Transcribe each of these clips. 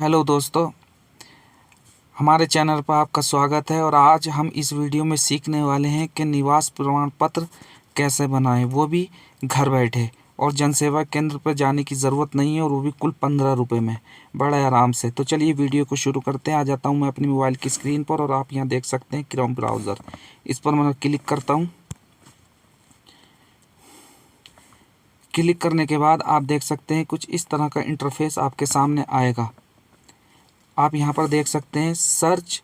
Hello दोस्तों, हमारे channel पर आपका स्वागत है। और आज हम इस वीडियो में सीखने वाले हैं कि निवास प्रमाण पत्र कैसे बनाएं, वो भी घर बैठे। और जनसेवा केंद्र पर जाने की ज़रूरत नहीं है, और वो भी कुल 15 रुपये में, बड़े आराम से। तो चलिए वीडियो को शुरू करते हैं। आ जाता हूँ मैं अपनी मोबाइल की स्क्रीन पर, और आप यहाँ देख सकते हैं क्रोम ब्राउज़र। इस पर मैं क्लिक करता हूँ। क्लिक करने के बाद आप देख सकते हैं कुछ इस तरह का इंटरफेस आपके सामने आएगा। आप यहाँ पर देख सकते हैं सर्च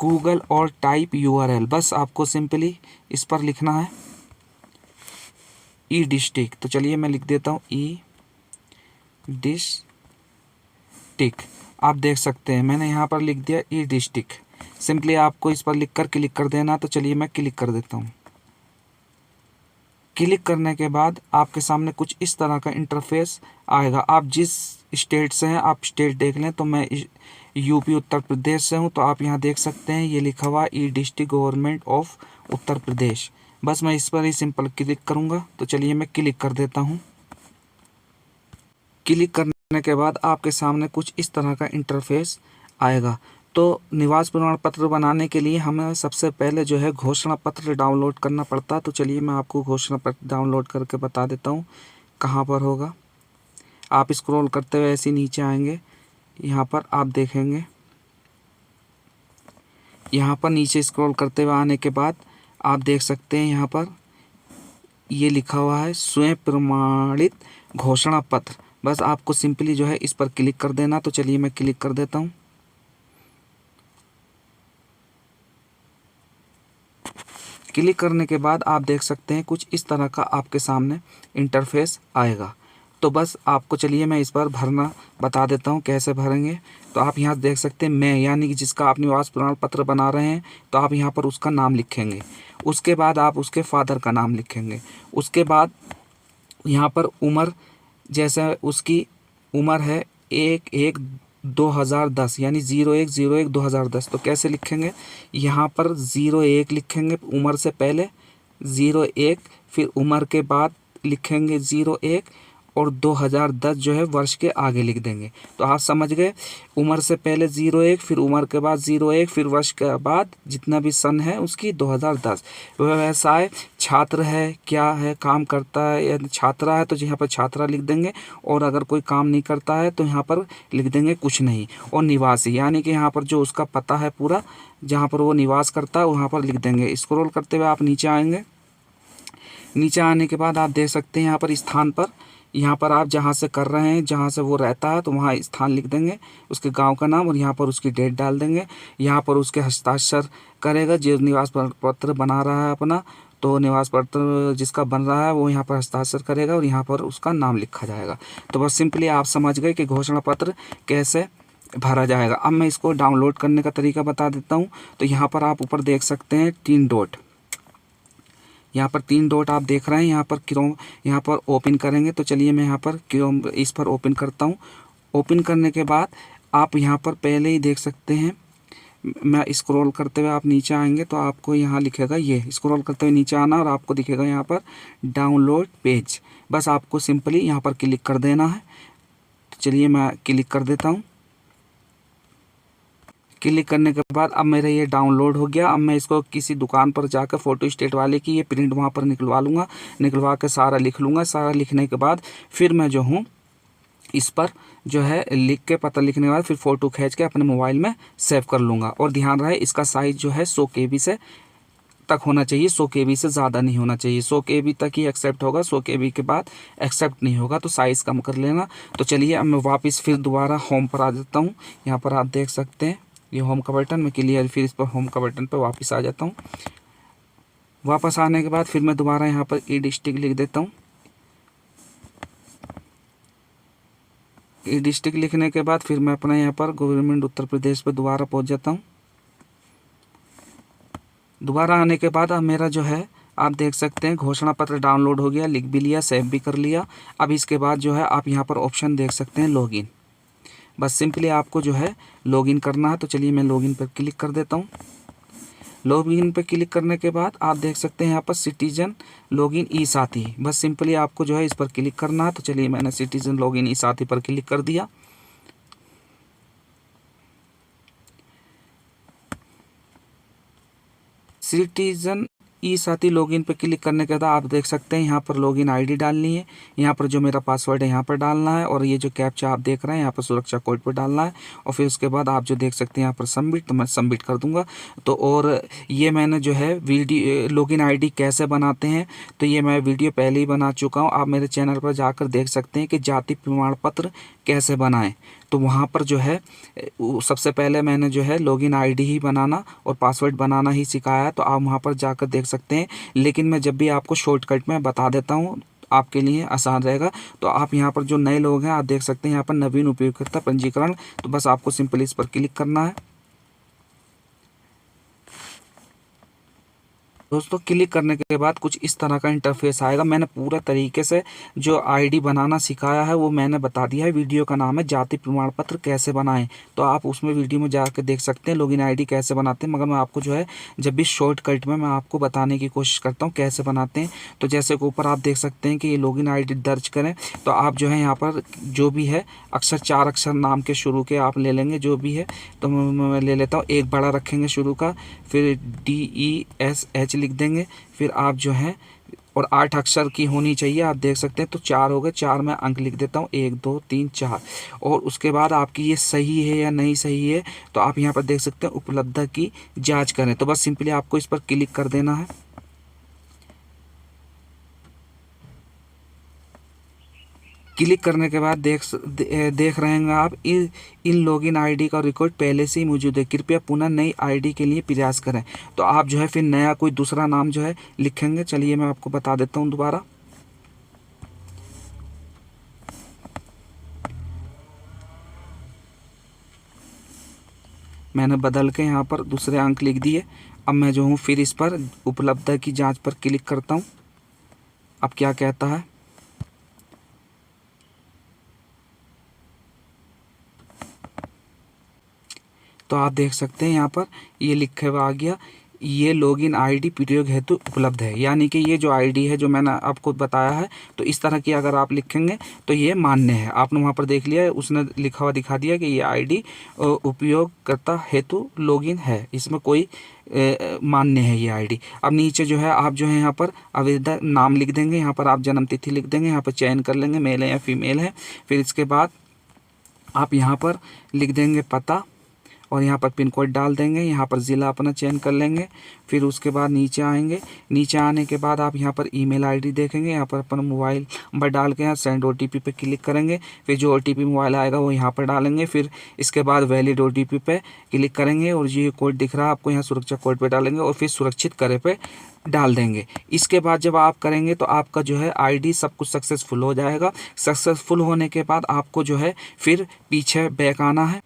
गूगल और टाइप यूआरएल। बस आपको सिंपली इस पर लिखना है ई डिस्ट्रिक्ट। तो चलिए मैं लिख देता हूँ ई डिस्ट्रिक्ट। आप देख सकते हैं मैंने यहाँ पर लिख दिया ई डिस्ट्रिक्ट। सिंपली आपको इस पर लिख कर क्लिक कर देना। तो चलिए मैं क्लिक कर देता हूँ। क्लिक करने के बाद आपके सामने कुछ इस तरह का इंटरफेस आएगा। आप जिस स्टेट से हैं आप स्टेट देख लें। तो मैं यूपी उत्तर प्रदेश से हूं, तो आप यहां देख सकते हैं ये लिखा हुआ ई district government of Uttar Pradesh. बस मैं इस पर ही सिंपल क्लिक करूंगा। तो चलिए मैं क्लिक कर देता हूं। क्लिक करने के बाद आपके सामने कुछ इस तरह का इंटरफेस आएगा। तो निवास प्रमाण पत्र बनाने के लिए हमें सबसे पहले जो है घोषणा पत्र डाउनलोड करना पड़ता है। तो चलिए मैं आपको घोषणा पत्र डाउनलोड करके बता देता हूँ कहाँ पर होगा। आप स्क्रॉल करते हुए ऐसे नीचे आएंगे, यहाँ पर आप देखेंगे। यहाँ पर नीचे स्क्रॉल करते हुए आने के बाद आप देख सकते हैं यहाँ पर ये लिखा हुआ है स्वयं प्रमाणित घोषणा पत्र। बस आपको सिंपली जो है इस पर क्लिक कर देना। तो चलिए मैं क्लिक कर देता हूँ। क्लिक करने के बाद आप देख सकते हैं कुछ इस तरह का आपके सामने इंटरफेस आएगा। तो बस आपको चलिए मैं इस पर भरना बता देता हूँ कैसे भरेंगे। तो आप यहाँ देख सकते हैं मैं, यानी कि जिसका आप निवास प्रमाण पत्र बना रहे हैं, तो आप यहाँ पर उसका नाम लिखेंगे। उसके बाद आप उसके फादर का नाम लिखेंगे। उसके बाद यहाँ पर उम्र, जैसे उसकी उम्र है 1/1/2010, यानी 01/01/2010। तो कैसे लिखेंगे, यहाँ पर 01 लिखेंगे उम्र से पहले, 01, फिर उम्र के बाद लिखेंगे 01, और 2010 जो है वर्ष के आगे लिख देंगे। तो आप समझ गए, उम्र से पहले 01, फिर उम्र के बाद 01, फिर वर्ष के बाद जितना भी सन है उसकी 2010। व्यवसाय छात्र है, क्या है, काम करता है, या छात्रा है तो यहाँ पर छात्रा लिख देंगे। और अगर कोई काम नहीं करता है तो यहाँ पर लिख देंगे कुछ नहीं। और निवासी, यानी कि यहाँ पर जो उसका पता है पूरा, जहाँ पर वो निवास करता है वहाँ पर लिख देंगे। स्क्रॉल करते हुए आप नीचे आएंगे। नीचे आने के बाद आप देख सकते हैं यहाँ पर स्थान पर, यहाँ पर आप जहाँ से कर रहे हैं, जहाँ से वो रहता है, तो वहाँ स्थान लिख देंगे, उसके गांव का नाम, और यहाँ पर उसकी डेट डाल देंगे। यहाँ पर उसके हस्ताक्षर करेगा जो निवास पत्र बना रहा है अपना। तो निवास पत्र जिसका बन रहा है वो यहाँ पर हस्ताक्षर करेगा, और यहाँ पर उसका नाम लिखा जाएगा। तो बस सिंपली आप समझ गए कि घोषणा पत्र कैसे भरा जाएगा। अब मैं इसको डाउनलोड करने का तरीका बता देता हूँ। तो यहाँ पर आप ऊपर देख सकते हैं 3 डॉट, यहाँ पर 3 डॉट आप देख रहे हैं। यहाँ पर क्रोम, यहाँ पर ओपन करेंगे। तो चलिए मैं यहाँ पर क्रोम इस पर ओपन करता हूँ। ओपन करने के बाद आप यहाँ पर पहले ही देख सकते हैं, मैं स्क्रॉल करते हुए आप नीचे आएंगे तो आपको यहाँ लिखेगा, ये स्क्रॉल करते हुए नीचे आना, और आपको दिखेगा यहाँ पर डाउनलोड पेज। बस आपको सिंपली यहाँ पर क्लिक कर देना है। तो चलिए मैं क्लिक कर देता हूँ। क्लिक करने के बाद अब मेरा ये डाउनलोड हो गया। अब मैं इसको किसी दुकान पर जाकर फ़ोटो स्टेट वाले की ये प्रिंट वहाँ पर निकलवा लूँगा। निकलवा के सारा लिख लूँगा। सारा लिखने के बाद फिर मैं जो हूँ इस पर जो है लिख के, पता लिखने के बाद फिर फ़ोटो खींच के अपने मोबाइल में सेव कर लूँगा। और ध्यान रहे इसका साइज़ जो है 100 KB से तक होना चाहिए, 100 KB से ज़्यादा नहीं होना चाहिए। 100 KB तक ही एक्सेप्ट होगा, 100 KB के बाद एक्सेप्ट नहीं होगा। तो साइज़ कम कर लेना। तो चलिए अब मैं वापस फिर दोबारा होम पर आ जाता हूँ। यहाँ पर आप देख सकते हैं ये होम का बटन, मैं क्लियर फिर इस पर होम का बटन पर वापस आ जाता हूँ। वापस आने के बाद फिर मैं दोबारा यहाँ पर ई डिस्ट्रिक्ट लिख देता हूँ। ई डिस्ट्रिक्ट लिखने के बाद फिर मैं अपना यहाँ पर गवर्नमेंट उत्तर प्रदेश पर दोबारा पहुँच जाता हूँ। दोबारा आने के बाद अब मेरा जो है आप देख सकते हैं घोषणा पत्र डाउनलोड हो गया, लिख भी लिया, सेव भी कर लिया। अब इसके बाद जो है आप यहाँ पर ऑप्शन देख सकते हैं लॉगिन। बस सिंपली आपको जो है लॉगिन करना है। तो चलिए मैं लॉगिन पर क्लिक कर देता हूँ। लॉगिन पर क्लिक करने के बाद आप देख सकते हैं यहाँ पर सिटीजन लॉगिन ई साथी। बस सिंपली आपको जो है इस पर क्लिक करना है। तो चलिए मैंने सिटीजन लॉगिन ई साथी पर क्लिक कर दिया। सिटीजन ई साथी लॉगिन पे क्लिक करने के बाद आप देख सकते हैं यहाँ पर लॉगिन आईडी डालनी है, यहाँ पर जो मेरा पासवर्ड है यहाँ पर डालना है, और ये जो कैप्चा आप देख रहे हैं यहाँ पर सुरक्षा कोड पर डालना है, और फिर उसके बाद आप जो देख सकते हैं यहाँ पर सबमिट, तो मैं सबमिट कर दूंगा। तो और ये मैंने जो है वीडियो लॉगिन आईडी कैसे बनाते हैं तो ये मैं वीडियो पहले ही बना चुका हूँ, आप मेरे चैनल पर जाकर देख सकते हैं कि जाति प्रमाण पत्र कैसे बनाएं। तो वहाँ पर जो है सबसे पहले मैंने जो है लॉगिन आईडी ही बनाना और पासवर्ड बनाना ही सिखाया है, तो आप वहाँ पर जाकर देख सकते हैं। लेकिन मैं जब भी आपको शॉर्टकट में बता देता हूँ, आपके लिए आसान रहेगा। तो आप यहाँ पर जो नए लोग हैं आप देख सकते हैं यहाँ पर नवीन उपयोगकर्ता पंजीकरण, तो बस आपको सिंपली इस पर क्लिक करना है। दोस्तों क्लिक करने के बाद कुछ इस तरह का इंटरफेस आएगा। मैंने पूरा तरीके से जो आईडी बनाना सिखाया है वो मैंने बता दिया है। वीडियो का नाम है जाति प्रमाण पत्र कैसे बनाएं, तो आप उसमें वीडियो में जाकर देख सकते हैं लॉगिन आईडी कैसे बनाते हैं। मगर मैं आपको जो है जब भी शॉर्टकट में मैं आपको बताने की कोशिश करता हूँ कैसे बनाते हैं। तो जैसे कि ऊपर आप देख सकते हैं कि ये लॉगिन आईडी दर्ज करें, तो आप जो है यहाँ पर जो भी है अक्षर 4 अक्षर नाम के शुरू के आप ले लेंगे जो भी है। तो मैं ले लेता हूँ, एक बड़ा रखेंगे शुरू का, फिर DESH लिख देंगे, फिर आप जो है और 8 अक्षर की होनी चाहिए, आप देख सकते हैं। तो 4 हो गए, 4 में अंक लिख देता हूँ 1 2 3 4। और उसके बाद आपकी ये सही है या नहीं सही है तो आप यहाँ पर देख सकते हैं उपलब्धता की जांच करें। तो बस सिंपली आपको इस पर क्लिक कर देना है। क्लिक करने के बाद देख रहे हैं आप इन लॉगिन आईडी का रिकॉर्ड पहले से ही मौजूद है, कृपया पुनः नई आईडी के लिए प्रयास करें। तो आप जो है फिर नया कोई दूसरा नाम जो है लिखेंगे। चलिए मैं आपको बता देता हूँ दोबारा। मैंने बदल के यहाँ पर दूसरे अंक लिख दिए। अब मैं जो हूँ फिर इस पर उपलब्धता की जाँच पर क्लिक करता हूँ। अब क्या कहता है, तो आप देख सकते हैं यहाँ पर ये लिखे हुआ आ गया, ये लॉगिन आईडी प्रयोग हेतु उपलब्ध है। यानी कि ये जो आईडी है जो मैंने आपको बताया है, तो इस तरह की अगर आप लिखेंगे तो ये मान्य है। आपने वहाँ पर देख लिया है, उसने लिखा हुआ दिखा दिया कि ये आईडी उपयोगकर्ता हेतु लॉगिन है, इसमें कोई मान्य है ये आईडी। अब नीचे जो है आप जो है यहाँ पर आवेदक नाम लिख देंगे, यहाँ पर आप जन्म तिथि लिख देंगे, यहाँ पर चयन कर लेंगे मेल है या फीमेल है। फिर इसके बाद आप यहाँ पर लिख देंगे पता और यहाँ पर पिन कोड डाल देंगे, यहाँ पर ज़िला अपना चयन कर लेंगे। फिर उसके बाद नीचे आएंगे, नीचे आने के बाद आप यहाँ पर ईमेल आईडी देखेंगे, यहाँ पर अपना मोबाइल नंबर डाल के यहाँ सेंड OTP पे क्लिक करेंगे। फिर जो OTP मोबाइल आएगा वो यहाँ पर डालेंगे। फिर इसके बाद वैलिड OTP पे क्लिक करेंगे और ये कोड दिख रहा है आपको, यहाँ सुरक्षा कोड पे डालेंगे और फिर सुरक्षित करे पे डाल देंगे। इसके बाद जब आप करेंगे तो आपका जो है आईडी सब कुछ सक्सेसफुल हो जाएगा। सक्सेसफुल होने के बाद आपको जो है फिर पीछे बैक आना है।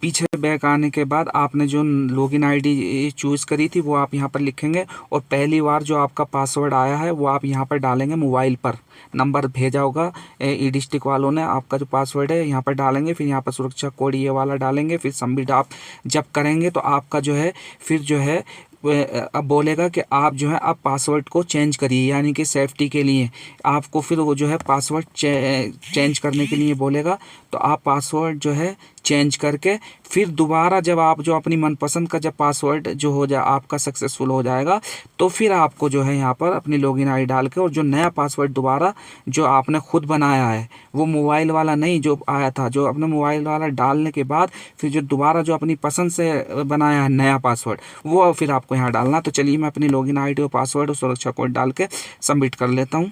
पीछे बैक आने के बाद आपने जो लॉगिन आईडी चूज़ करी थी वो आप यहाँ पर लिखेंगे और पहली बार जो आपका पासवर्ड आया है वो आप यहाँ पर डालेंगे। मोबाइल पर नंबर भेजा होगा ई-डिस्ट्रिक्ट वालों ने, आपका जो पासवर्ड है यहाँ पर डालेंगे। फिर यहाँ पर सुरक्षा कोड ये वाला डालेंगे। फिर सबमिट आप जब करेंगे तो आपका जो है फिर जो है अब बोलेगा कि आप जो है आप पासवर्ड को चेंज करिए, यानी कि सेफ्टी के लिए आपको फिर वो जो है पासवर्ड चेंज करने के लिए बोलेगा। तो आप पासवर्ड जो है चेंज करके फिर दोबारा जब आप जो अपनी मनपसंद का जब पासवर्ड जो हो जाए आपका सक्सेसफुल हो जाएगा तो फिर आपको जो है यहाँ पर अपनी लॉगिन आईडी डाल के और जो नया पासवर्ड दोबारा जो आपने खुद बनाया है वो मोबाइल वाला नहीं जो आया था, जो अपने मोबाइल वाला डालने के बाद फिर जो दोबारा जो अपनी पसंद से बनाया है नया पासवर्ड वो फिर आपको यहाँ डालना। तो चलिए मैं अपनी लॉगिन आईडी और पासवर्ड और सुरक्षा कोड डाल के सबमिट कर लेता हूँ।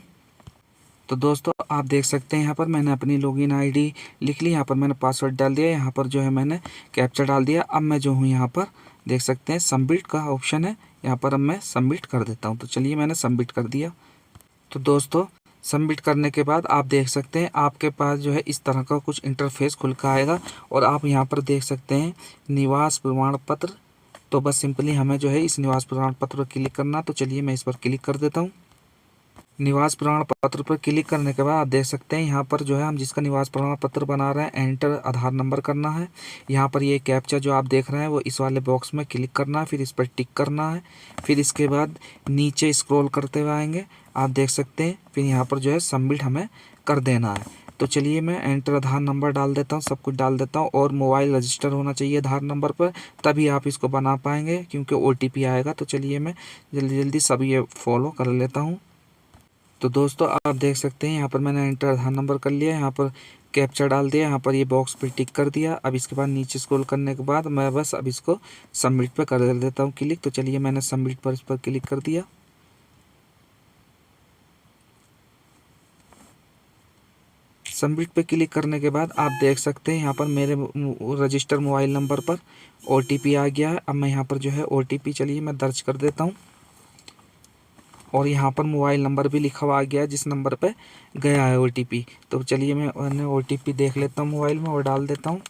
तो दोस्तों आप देख सकते हैं यहाँ पर मैंने अपनी लॉगिन आईडी लिख ली, यहाँ पर मैंने पासवर्ड डाल दिया, यहाँ पर जो है मैंने कैप्चा डाल दिया। अब मैं जो हूँ यहाँ पर देख सकते हैं सबमिट का ऑप्शन है, यहाँ पर अब मैं सबमिट कर देता हूँ। तो चलिए मैंने सबमिट कर दिया। तो दोस्तों सबमिट करने के बाद आप देख सकते हैं आपके पास जो है इस तरह का कुछ इंटरफेस खुल कर आएगा और आप यहाँ पर देख सकते हैं निवास प्रमाण पत्र। तो बस सिंपली हमें जो है इस निवास प्रमाण पत्र पर क्लिक करना। तो चलिए मैं इस पर क्लिक कर देता हूँ। निवास प्रमाण पत्र पर क्लिक करने के बाद आप देख सकते हैं यहाँ पर जो है हम जिसका निवास प्रमाण पत्र बना रहे हैं एंटर आधार नंबर करना है। यहाँ पर ये कैप्चा जो आप देख रहे हैं वो इस वाले बॉक्स में क्लिक करना है, फिर इस पर टिक करना है। फिर इसके बाद नीचे स्क्रॉल करते हुए आएंगे, आप देख सकते हैं। फिर यहाँ पर जो है सबमिट हमें कर देना है। तो चलिए मैं एंटर आधार नंबर डाल देता हूँ, सब कुछ डाल देता हूँ। और मोबाइल रजिस्टर होना चाहिए आधार नंबर पर, तभी आप इसको बना पाएंगे, क्योंकि OTP आएगा। तो चलिए मैं जल्दी जल्दी सब ये फॉलो कर लेता हूँ। तो दोस्तों आप देख सकते हैं यहाँ पर मैंने एंटर आधार नंबर कर लिया, यहाँ पर कैप्चा डाल दिया, यहाँ पर ये बॉक्स पे टिक कर दिया। अब इसके बाद नीचे स्क्रॉल करने के बाद मैं बस अब इसको सबमिट पे कर देता हूँ क्लिक। तो चलिए मैंने सबमिट पर इस पर क्लिक कर दिया। सबमिट पे क्लिक करने के बाद आप देख सकते हैं यहाँ पर मेरे रजिस्टर मोबाइल नंबर पर OTP आ गया है। अब मैं यहाँ पर जो है OTP चलिए मैं दर्ज कर देता हूँ, और यहाँ पर मोबाइल नंबर भी लिखा हुआ आ गया है जिस नंबर पे गया है OTP। तो चलिए मैं OTP देख लेता हूँ मोबाइल में और डाल देता हूँ।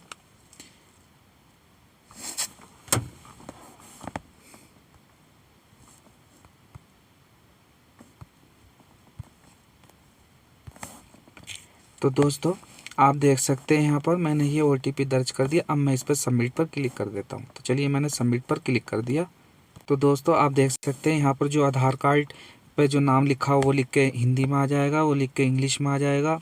तो दोस्तों आप देख सकते हैं यहाँ पर मैंने ये OTP दर्ज कर दिया। अब मैं इस पर सबमिट पर क्लिक कर देता हूँ। तो चलिए मैंने सबमिट पर क्लिक कर दिया। तो दोस्तों आप देख सकते हैं यहाँ पर जो आधार कार्ड पे जो नाम लिखा हो वो लिख के हिंदी में आ जाएगा, वो लिख के इंग्लिश में आ जाएगा।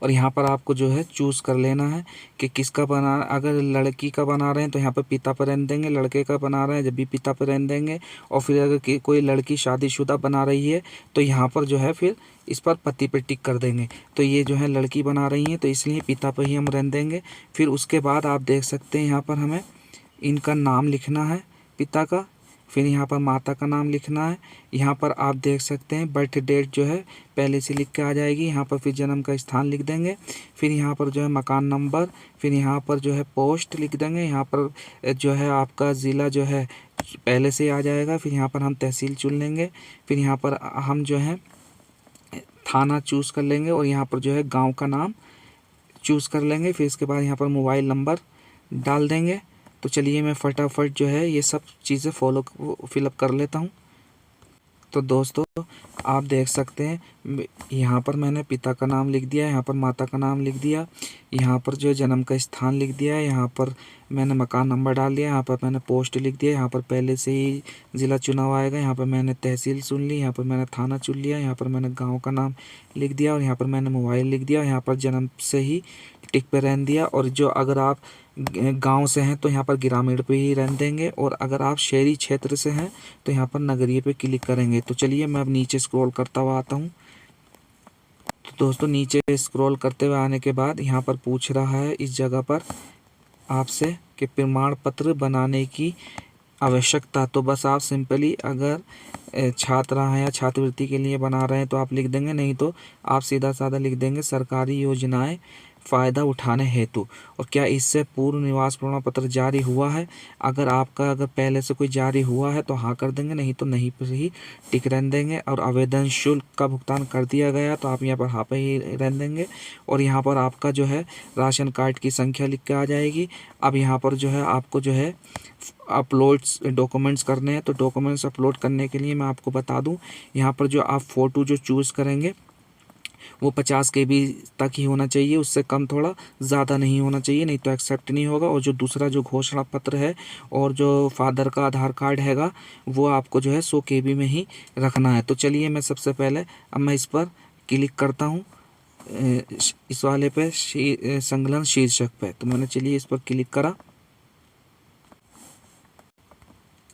और यहाँ पर आपको जो है चूज़ कर लेना है कि किसका बना। अगर लड़की का बना रहे हैं तो यहाँ पर पिता पर रहने देंगे, लड़के का बना रहे हैं जब भी पिता पर रहने देंगे। और फिर अगर कोई लड़की शादीशुदा बना रही है तो यहाँ पर जो है फिर इस पर पति पे टिक कर देंगे। तो ये जो है लड़की बना रही है तो इसलिए पिता पर ही हम रहने देंगे। फिर उसके बाद आप देख सकते हैं यहाँ पर हमें इनका नाम लिखना है पिता का, फिर यहाँ पर माता का नाम लिखना है। यहाँ पर आप देख सकते हैं बर्थ डेट जो है पहले से लिख के आ जाएगी। यहाँ पर फिर जन्म का स्थान लिख देंगे, फिर यहाँ पर जो है मकान नंबर, फिर यहाँ पर जो है पोस्ट लिख देंगे। यहाँ पर जो है आपका ज़िला जो है पहले से आ जाएगा। फिर यहाँ पर हम तहसील चुन लेंगे, फिर यहाँ पर हम जो है थाना चूज़ कर लेंगे, और यहाँ पर जो है गाँव का नाम चूज़ कर लेंगे। फिर इसके बाद यहाँ पर मोबाइल नंबर डाल देंगे। तो चलिए मैं फटाफट जो है ये सब चीज़ें फिलअप कर लेता हूँ। तो दोस्तों आप देख सकते हैं यहाँ पर मैंने पिता का नाम लिख दिया, यहाँ पर माता का नाम लिख दिया, यहाँ पर जो जन्म का स्थान लिख दिया है, यहाँ पर मैंने मकान नंबर डाल दिया, यहाँ पर मैंने पोस्ट लिख दिया, यहाँ पर पहले से ही ज़िला चुना हुआ आएगा, यहाँ पर मैंने तहसील चुन ली, यहाँ पर मैंने थाना चुन लिया, यहाँ पर मैंने गांव का नाम लिख दिया, और यहाँ पर मैंने मोबाइल लिख दिया, यहाँ पर जन्म से ही टिक पे रहने दिया। और जो अगर आप गांव से हैं तो यहाँ पर ग्रामीण पे ही रहने देंगे, और अगर आप शहरी क्षेत्र से हैं तो यहाँ पर नगरीय पे क्लिक करेंगे। तो चलिए मैं अब नीचे स्क्रॉल करता हुआ आता हूँ। तो दोस्तों नीचे स्क्रॉल करते हुए आने के बाद यहाँ पर पूछ रहा है इस जगह पर आपसे कि प्रमाण पत्र बनाने की आवश्यकता। तो बस आप सिंपली अगर छात्र हैं या छात्रवृत्ति के लिए बना रहे हैं तो आप लिख देंगे, नहीं तो आप सीधा साधा लिख देंगे सरकारी योजनाएं फ़ायदा उठाने हेतु। और क्या इससे पूर्व निवास प्रमाण पत्र जारी हुआ है। अगर पहले से कोई जारी हुआ है तो हाँ कर देंगे, नहीं तो नहीं पर ही टिक रहने देंगे। और आवेदन शुल्क का भुगतान कर दिया गया तो आप यहाँ पर हाँ पे ही रहने देंगे। और यहाँ पर आपका जो है राशन कार्ड की संख्या लिख के आ जाएगी। अब यहाँ पर जो है आपको जो है अपलोड्स डॉक्यूमेंट्स करने हैं। तो डॉक्यूमेंट्स अपलोड करने के लिए मैं आपको बता दूं, यहाँ पर जो आप फ़ोटो जो चूज़ करेंगे वो 50 KB तक ही होना चाहिए, उससे कम थोड़ा ज़्यादा नहीं होना चाहिए, नहीं तो एक्सेप्ट नहीं होगा। और जो दूसरा जो घोषणा पत्र है और जो फादर का आधार कार्ड हैगा वो आपको जो है 100 KB में ही रखना है। तो चलिए मैं सबसे पहले अब मैं इस पर क्लिक करता हूँ, इस वाले पे संकलन शीर्षक पे। तो मैंने चलिए इस पर क्लिक करा।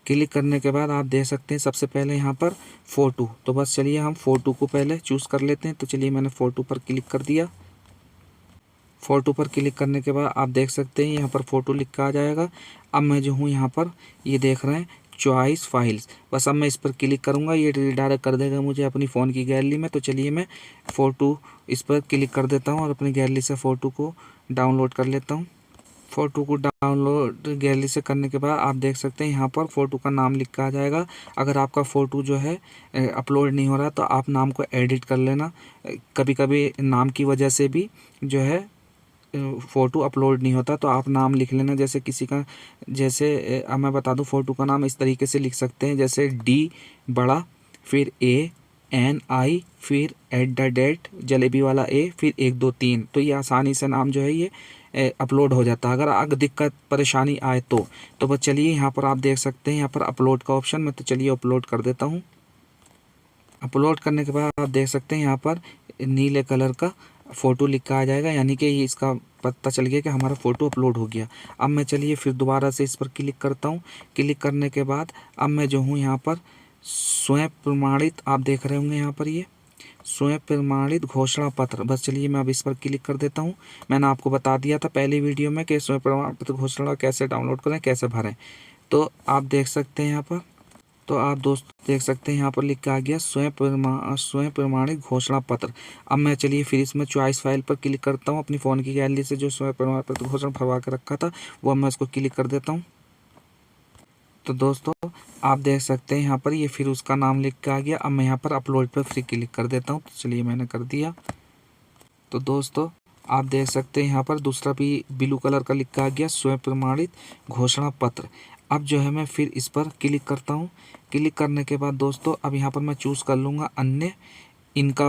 क्लिक करने के बाद आप देख सकते हैं सबसे पहले यहाँ पर फ़ोटो। तो बस चलिए हम फ़ोटो को पहले चूज़ कर लेते हैं। तो चलिए मैंने फ़ोटो पर क्लिक कर दिया। फ़ोटो पर क्लिक करने के बाद आप देख सकते हैं यहाँ पर फ़ोटो लिख कर आ जाएगा। अब मैं जो हूँ यहाँ पर ये देख रहे हैं चॉइस फाइल्स, बस अब मैं इस पर क्लिक करूँगा, ये रिडायरेक्ट कर देगा मुझे अपनी फ़ोन की गैलरी में। तो चलिए मैं फ़ोटो इस पर क्लिक कर देता हूँ और अपनी गैलरी से फ़ोटो को डाउनलोड कर लेता हूँ। फ़ोटो को डाउनलोड गैलरी से करने के बाद आप देख सकते हैं यहाँ पर फ़ोटो का नाम लिख कर आ जाएगा। अगर आपका फ़ोटो जो है अपलोड नहीं हो रहा तो आप नाम को एडिट कर लेना। कभी कभी नाम की वजह से भी जो है फ़ोटो अपलोड नहीं होता, तो आप नाम लिख लेना। जैसे किसी का जैसे मैं बता दूं, फ़ोटो का नाम इस तरीके से लिख सकते हैं, जैसे D बड़ा, फिर ANI, फिर @ जलेबी वाला A, फिर 1 2 3। तो ये आसानी से नाम जो है ये अपलोड हो जाता है। अगर आगे दिक्कत परेशानी आए तो बस चलिए यहाँ पर आप देख सकते हैं यहाँ पर अपलोड का ऑप्शन में, तो चलिए अपलोड कर देता हूँ। अपलोड करने के बाद आप देख सकते हैं यहाँ पर नीले कलर का फ़ोटो लिख के आ जाएगा, यानी कि ये इसका पता चल गया कि हमारा फ़ोटो अपलोड हो गया। अब मैं चलिए फिर दोबारा से इस पर क्लिक करता हूँ। क्लिक करने के बाद अब मैं जो हूँ यहाँ पर स्वयं प्रमाणित, आप देख रहे होंगे यहाँ पर ये स्वयं प्रमाणित घोषणा पत्र, बस चलिए मैं अब इस पर क्लिक कर देता हूँ। मैंने आपको बता दिया था पहली वीडियो में कि स्वयं प्रमाण पत्र घोषणा कैसे डाउनलोड करें, कैसे भरें। तो आप देख सकते हैं यहाँ पर, तो आप दोस्त देख सकते हैं यहाँ पर लिख के आ गया स्वयं प्रमाणित घोषणा पत्र। अब मैं चलिए फिर इसमें चॉइस फाइल पर क्लिक करता हूँ। अपनी फ़ोन की गैलरी से जो स्वयं प्रमाण पत्र घोषणा भरवा के रखा था वो मैं इसको क्लिक कर देता हूँ। तो दोस्तों आप देख सकते हैं यहाँ पर ये फिर उसका नाम लिख के आ गया। अब मैं यहाँ पर अपलोड पर फ्री क्लिक कर देता हूँ। तो चलिए मैंने कर दिया। तो दोस्तों आप देख सकते हैं यहाँ पर दूसरा भी ब्लू कलर का लिख के आ गया स्वयं प्रमाणित घोषणा पत्र। अब जो है मैं फिर इस पर क्लिक करता हूँ। क्लिक करने के बाद दोस्तों अब यहाँ पर मैं चूज़ कर लूँगा अन्य। इनका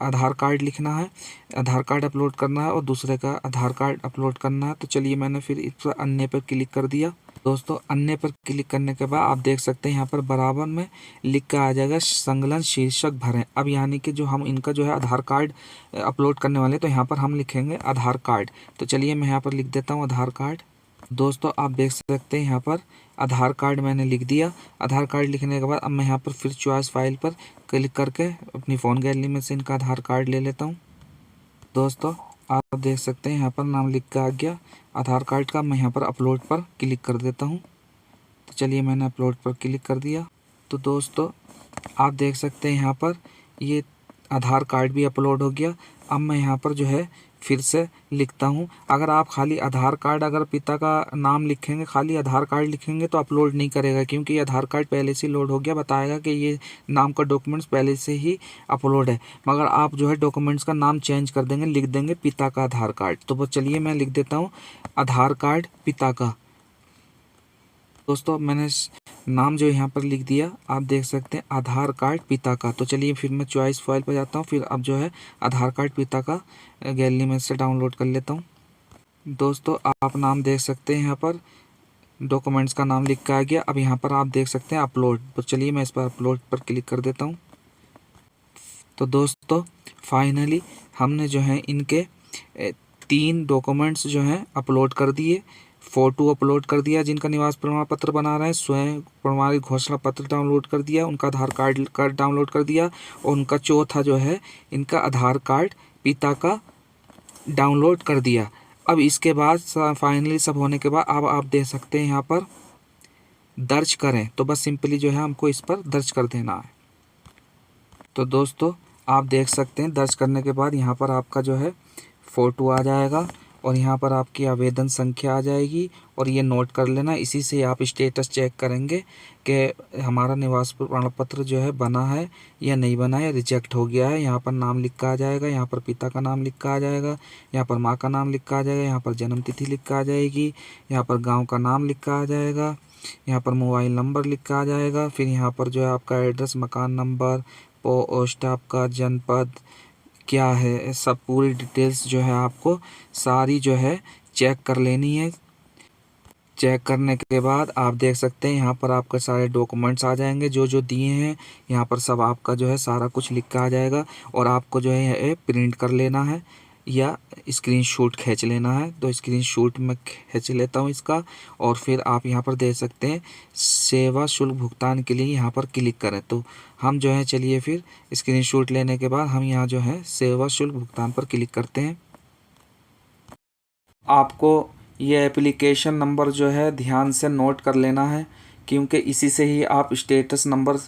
आधार कार्ड लिखना है, आधार कार्ड अपलोड करना है और दूसरे का आधार कार्ड अपलोड करना है। तो चलिए मैंने फिर इस पर अन्य पर क्लिक कर दिया। दोस्तों अन्य पर क्लिक करने के बाद आप देख सकते हैं यहाँ पर बराबर में लिख कर आ जाएगा संलग्न शीर्षक भरें। अब यानी कि जो हम इनका जो है आधार कार्ड अपलोड करने वाले, तो यहाँ पर हम लिखेंगे आधार कार्ड। तो चलिए मैं यहाँ पर लिख देता हूँ आधार कार्ड। दोस्तों आप देख सकते हैं यहाँ पर आधार कार्ड मैंने लिख दिया। आधार कार्ड लिखने के बाद अब मैं यहाँ पर फिर चॉइस फाइल पर क्लिक करके अपनी फ़ोन गैलरी में से इनका आधार कार्ड ले लेता हूँ। दोस्तों आप देख सकते हैं यहाँ पर नाम लिख के आ गया आधार कार्ड का। मैं यहाँ पर अपलोड पर क्लिक कर देता हूँ। तो चलिए मैंने अपलोड पर क्लिक कर दिया। तो दोस्तों आप देख सकते हैं यहाँ पर ये आधार कार्ड भी अपलोड हो गया। अब मैं यहाँ पर जो है फिर से लिखता हूँ। अगर आप खाली आधार कार्ड, अगर पिता का नाम लिखेंगे, खाली आधार कार्ड लिखेंगे तो अपलोड नहीं करेगा, क्योंकि ये आधार कार्ड पहले से लोड हो गया, बताएगा कि ये नाम का डॉक्यूमेंट्स पहले से ही अपलोड है। मगर आप जो है डॉक्यूमेंट्स का नाम चेंज कर देंगे, लिख देंगे पिता का आधार कार्ड। तो बस चलिए मैं लिख देता हूँ आधार कार्ड पिता का। दोस्तों मैंने नाम जो यहाँ पर लिख दिया, आप देख सकते हैं आधार कार्ड पिता का। तो चलिए फिर मैं चॉइस फाइल पर जाता हूँ। फिर अब जो है आधार कार्ड पिता का गैलरी में से डाउनलोड कर लेता हूँ। दोस्तों आप नाम देख सकते हैं यहाँ पर डॉक्यूमेंट्स का नाम लिख के आ गया। अब यहाँ पर आप देख सकते हैं अपलोड। तो चलिए मैं इस पर अपलोड पर क्लिक कर देता हूँ। तो दोस्तों फाइनली हमने जो है इनके 3 डॉक्यूमेंट्स जो हैं अपलोड कर दिए। फ़ोटो अपलोड कर दिया जिनका निवास प्रमाण पत्र बना रहे हैं, स्वयं प्रमाणित घोषणा पत्र डाउनलोड कर दिया, उनका आधार कार्ड डाउनलोड कर दिया, और उनका चौथा जो है इनका आधार कार्ड पिता का डाउनलोड कर दिया। अब इसके बाद फाइनली सब होने के बाद अब आप देख सकते हैं यहाँ पर दर्ज करें। तो बस सिंपली जो है हमको इस पर दर्ज कर देना है। तो दोस्तों आप देख सकते हैं दर्ज करने के बाद यहाँ पर आपका जो है फ़ोटो आ जाएगा और यहाँ पर आपकी आवेदन संख्या आ जाएगी, और ये नोट कर लेना। इसी से आप स्टेटस चेक करेंगे कि हमारा निवास प्रमाण पत्र जो है बना है या नहीं बना है, रिजेक्ट हो गया है। यहाँ पर नाम लिखा आ जाएगा, यहाँ पर पिता का नाम लिखा आ जाएगा, यहाँ पर माँ का नाम लिखा आ जाएगा, यहाँ पर जन्म तिथि लिखा आ जाएगी, यहाँ पर गाँव का नाम लिखा आ जाएगा, यहाँ पर मोबाइल नंबर लिखा आ जाएगा। फिर यहाँ पर जो है आपका एड्रेस, मकान नंबर, पोस्ट, आपका जनपद क्या है, सब पूरी डिटेल्स जो है आपको सारी जो है चेक कर लेनी है। चेक करने के बाद आप देख सकते हैं यहाँ पर आपके सारे डॉक्यूमेंट्स आ जाएंगे जो जो दिए हैं। यहाँ पर सब आपका जो है सारा कुछ लिख के आ जाएगा, और आपको जो है प्रिंट कर लेना है या स्क्रीनशॉट खींच लेना है। तो स्क्रीनशॉट मैं खींच लेता हूँ इसका, और फिर आप यहाँ पर देख सकते हैं सेवा शुल्क भुगतान के लिए यहाँ पर क्लिक करें। तो हम जो है चलिए फिर स्क्रीनशॉट लेने के बाद हम यहाँ जो है सेवा शुल्क भुगतान पर क्लिक करते हैं। आपको ये एप्लीकेशन नंबर जो है ध्यान से नोट कर लेना है, क्योंकि इसी से ही आप स्टेटस नंबर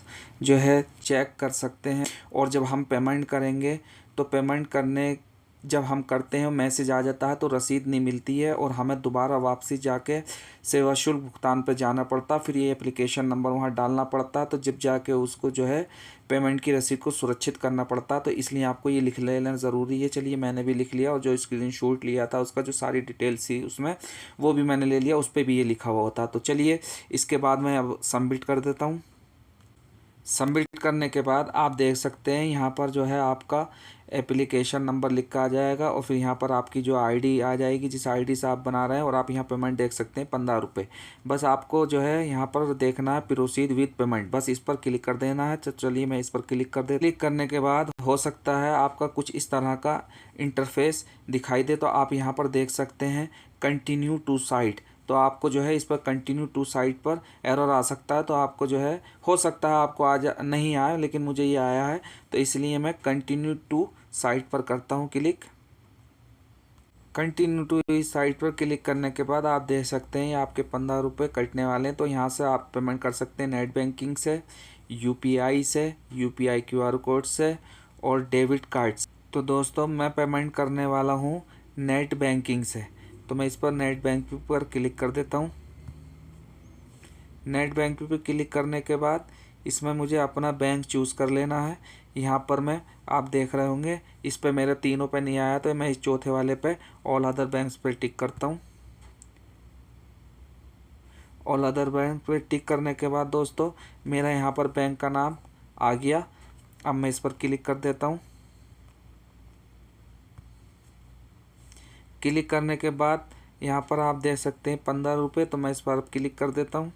जो है चेक कर सकते हैं। और जब हम पेमेंट करेंगे तो पेमेंट करने जब हम करते हैं मैसेज आ जाता है तो रसीद नहीं मिलती है, और हमें दोबारा वापसी जाके सेवा शुल्क भुगतान पर जाना पड़ता, फिर ये एप्लीकेशन नंबर वहाँ डालना पड़ता, तो जब जाके उसको जो है पेमेंट की रसीद को सुरक्षित करना पड़ता। तो इसलिए आपको ये लिख लेना ज़रूरी है। चलिए मैंने भी लिख लिया, और जो स्क्रीनशॉट लिया था उसका जो सारी डिटेल्स थी उसमें वो भी मैंने ले लिया, उस पर भी ये लिखा हुआ होता। तो चलिए इसके बाद मैं अब सबमिट कर देता हूँ। सबमिट करने के बाद आप देख सकते हैं यहाँ पर जो है आपका एप्लीकेशन नंबर लिख कर आ जाएगा और फिर यहाँ पर आपकी जो आईडी आ जाएगी जिस आईडी से आप बना रहे हैं, और आप यहाँ पेमेंट देख सकते हैं 15 रुपये। बस आपको जो है यहाँ पर देखना है प्रोसीड विद पेमेंट, बस इस पर क्लिक कर देना है। तो चलिए मैं इस पर क्लिक कर दे। क्लिक करने के बाद हो सकता है आपका कुछ इस तरह का इंटरफेस दिखाई दे। तो आप यहाँ पर देख सकते हैं कंटिन्यू टू साइट, तो आपको जो है इस पर कंटिन्यू टू साइट पर एरर आ सकता है। तो आपको जो है हो सकता है आपको आ जा नहीं आया, लेकिन मुझे ये आया है, तो इसलिए मैं कंटिन्यू टू साइट पर करता हूँ क्लिक। कंटिन्यू टू इस साइट पर क्लिक करने के बाद आप देख सकते हैं आपके 15 रुपये कटने वाले हैं। तो यहाँ से आप पेमेंट कर सकते हैं नेट बैंकिंग से, यूपीआई से, यूपीआई क्यूआर कोड से और डेबिट कार्ड से। तो दोस्तों मैं पेमेंट करने वाला हूँ नेट बैंकिंग से, तो मैं इस पर नेट बैंकिंग पर क्लिक कर देता हूँ। नेट बैंकिंग पर क्लिक करने के बाद इसमें मुझे अपना बैंक चूज़ कर लेना है। यहाँ पर मैं आप देख रहे होंगे इस पे मेरे तीनों पे नहीं आया, तो मैं इस चौथे वाले पे ऑल अदर बैंक्स पे टिक करता हूँ। ऑल अदर बैंक पे टिक करने के बाद दोस्तों मेरा यहाँ पर बैंक का नाम आ गया। अब मैं इस पर क्लिक कर देता हूँ। क्लिक करने के बाद यहाँ पर आप देख सकते हैं 15 रुपये, तो मैं इस पर क्लिक कर देता हूँ।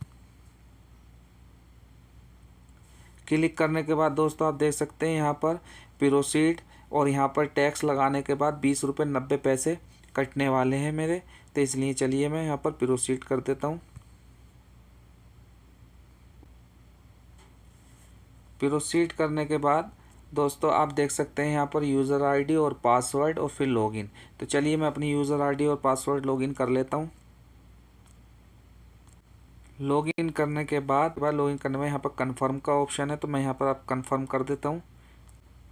क्लिक करने के बाद दोस्तों आप देख सकते हैं यहाँ पर प्रोसीड, और यहाँ पर टैक्स लगाने के बाद 20 रुपये 90 पैसे कटने वाले हैं मेरे, तो इसलिए चलिए मैं यहाँ पर प्रोसीड कर देता हूँ। प्रोसीड करने के बाद दोस्तों आप देख सकते हैं यहाँ पर यूज़र आईडी और पासवर्ड और फिर लॉगिन। तो चलिए मैं अपनी यूज़र आईडी और पासवर्ड लॉगिन कर लेता हूँ। लॉगिन करने के बाद लॉगिन करने में यहाँ पर कंफर्म का ऑप्शन है, तो मैं यहाँ पर आप कंफर्म कर देता हूँ।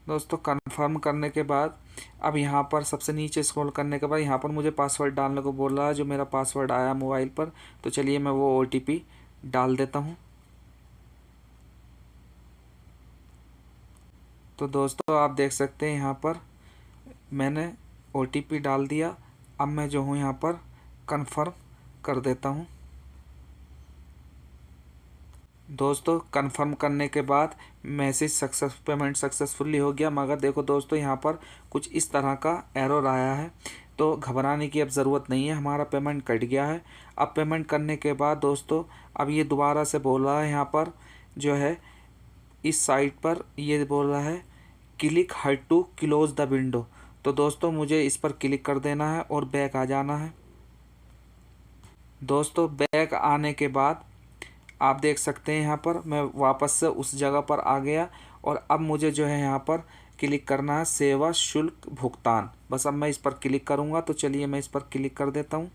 दोस्तों कंफर्म करने के बाद अब यहाँ पर सबसे नीचे स्क्रॉल करने के बाद यहाँ पर मुझे पासवर्ड डालने को बोल रहा है, जो मेरा पासवर्ड आया मोबाइल पर। तो चलिए मैं वो OTP डाल देता हूँ। तो दोस्तों आप देख सकते हैं यहाँ पर मैंने OTP डाल दिया। अब मैं जो हूँ यहाँ पर कंफर्म कर देता हूँ। दोस्तों कंफर्म करने के बाद मैसेज पेमेंट सक्सेसफुली हो गया, मगर देखो दोस्तों यहाँ पर कुछ इस तरह का एरर आया है। तो घबराने की अब ज़रूरत नहीं है, हमारा पेमेंट कट गया है। अब पेमेंट करने के बाद दोस्तों अब ये दोबारा से बोल रहा है यहाँ पर जो है इस साइट पर ये बोल रहा है click here to close the window. तो दोस्तों मुझे इस पर क्लिक कर देना है और बैक आ जाना है। दोस्तों बैक आने के बाद आप देख सकते हैं यहाँ पर मैं वापस से उस जगह पर आ गया, और अब मुझे जो है यहाँ पर क्लिक करना है सेवा शुल्क भुगतान। बस अब मैं इस पर क्लिक करूँगा। तो चलिए मैं इस पर क्लिक कर देता हूँ।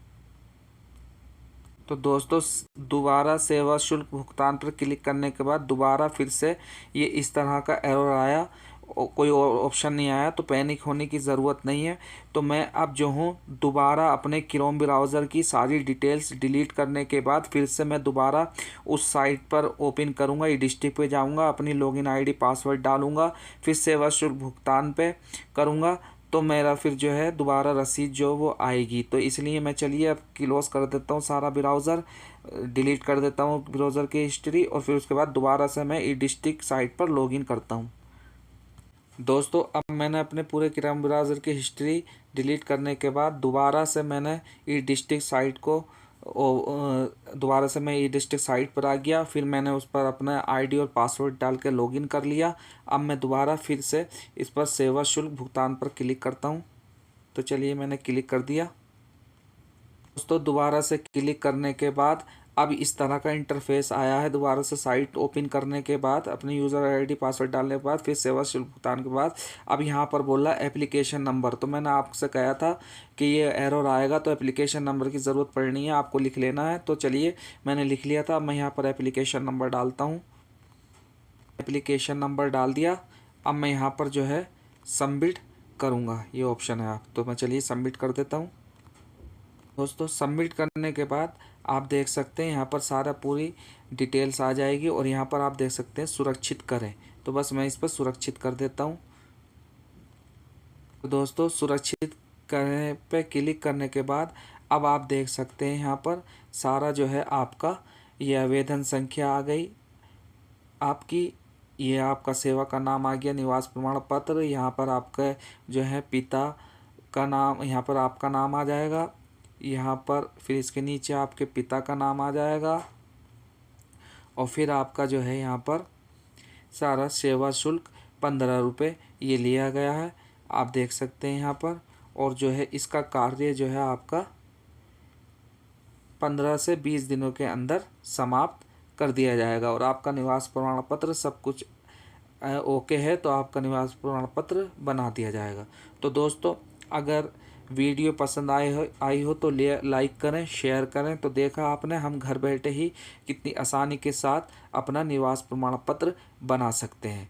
तो दोस्तों दोबारा सेवा शुल्क भुगतान पर क्लिक करने के बाद दोबारा फिर से ये इस तरह का एरर आया, कोई और ऑप्शन नहीं आया। तो पैनिक होने की ज़रूरत नहीं है। तो मैं अब जो हूँ दोबारा अपने क्रोम ब्राउज़र की सारी डिटेल्स डिलीट करने के बाद फिर से मैं दोबारा उस साइट पर ओपन करूँगा। ई डिस्ट्रिक्ट पे जाऊँगा, अपनी लॉगिन आईडी पासवर्ड डालूँगा, फिर सेवा शुल्क भुगतान पे करूँगा, तो मेरा फिर जो है दोबारा रसीद जो वो आएगी। तो इसलिए मैं चलिए अब क्लोज़ कर देता हूँ सारा ब्राउज़र, डिलीट कर देता हूँ ब्राउज़र की हिस्ट्री, और फिर उसके बाद दोबारा से मैं ई डिस्ट्रिक्ट साइट पर लॉगिन करता हूँ। दोस्तों अब मैंने अपने पूरे क्रोम ब्राउज़र की हिस्ट्री डिलीट करने के बाद दोबारा से मैंने ई डिस्ट्रिक्ट साइट को दोबारा से मैं ई डिस्ट्रिक्ट साइट पर आ गया। फिर मैंने उस पर अपना आईडी और पासवर्ड डाल के लॉगिन कर लिया। अब मैं दोबारा फिर से इस पर सेवा शुल्क भुगतान पर क्लिक करता हूँ। तो चलिए मैंने क्लिक कर दिया। दोस्तों दोबारा से क्लिक करने के बाद अब इस तरह का इंटरफेस आया है। दोबारा से साइट ओपन करने के बाद अपने यूज़र आईडी पासवर्ड डालने के बाद फिर सेवा शुल्क भुगतान के बाद अब यहाँ पर बोला एप्लीकेशन नंबर। तो मैंने आपसे कहा था कि ये एरर आएगा तो एप्लीकेशन नंबर की ज़रूरत पड़नी है, आपको लिख लेना है। तो चलिए मैंने लिख लिया था। अब मैं यहाँ पर एप्लीकेशन नंबर डालता हूँ। एप्लीकेशन नंबर डाल दिया। अब मैं यहाँ पर जो है सबमिट करूँगा, ये ऑप्शन है। आप तो मैं चलिए सबमिट कर देता हूँ। दोस्तों सबमिट करने के बाद आप देख सकते हैं यहाँ पर सारा पूरी डिटेल्स आ जाएगी, और यहाँ पर आप देख सकते हैं सुरक्षित करें। तो बस मैं इस पर सुरक्षित कर देता हूँ। तो दोस्तों सुरक्षित करने पे क्लिक करने के बाद अब आप देख सकते हैं यहाँ पर सारा जो है आपका ये आवेदन संख्या आ गई, आपकी ये आपका सेवा का नाम आ गया, निवास प्रमाण पत्र। यहाँ पर आपका जो है पिता का नाम, यहाँ पर आपका नाम आ जाएगा, यहाँ पर फिर इसके नीचे आपके पिता का नाम आ जाएगा, और फिर आपका जो है यहाँ पर सारा सेवा शुल्क 15 रुपये ये लिया गया है, आप देख सकते हैं यहाँ पर। और जो है इसका कार्य जो है आपका 15 से 20 दिनों के अंदर समाप्त कर दिया जाएगा, और आपका निवास प्रमाण पत्र सब कुछ ओके है तो आपका निवास प्रमाण पत्र बना दिया जाएगा। तो दोस्तों, अगर वीडियो पसंद आई हो तो लाइक करें, शेयर करें। तो देखा आपने, हम घर बैठे ही कितनी आसानी के साथ अपना निवास प्रमाण पत्र बना सकते हैं।